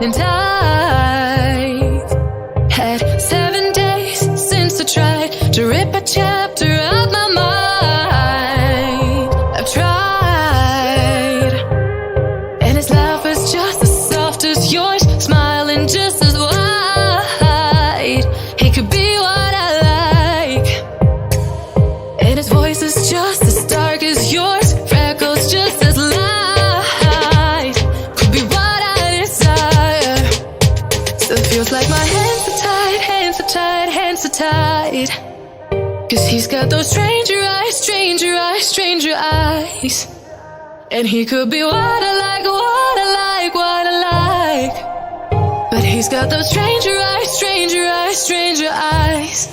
And I've had 7 days since I tried to rip a chapter out my mind. I've tried, and his laugh is just as soft as yours, smiling just as wide. He could be what I like, and his voice is just as dark as yours, freckles just as light. Could be what I desire. Still feels like my hands are tied, hands are tied, hands are tied. 'Cause he's got those stranger eyes, stranger eyes, stranger eyes. And he could be what I like, what I like, what I like. But he's got those stranger eyes, stranger eyes, stranger eyes.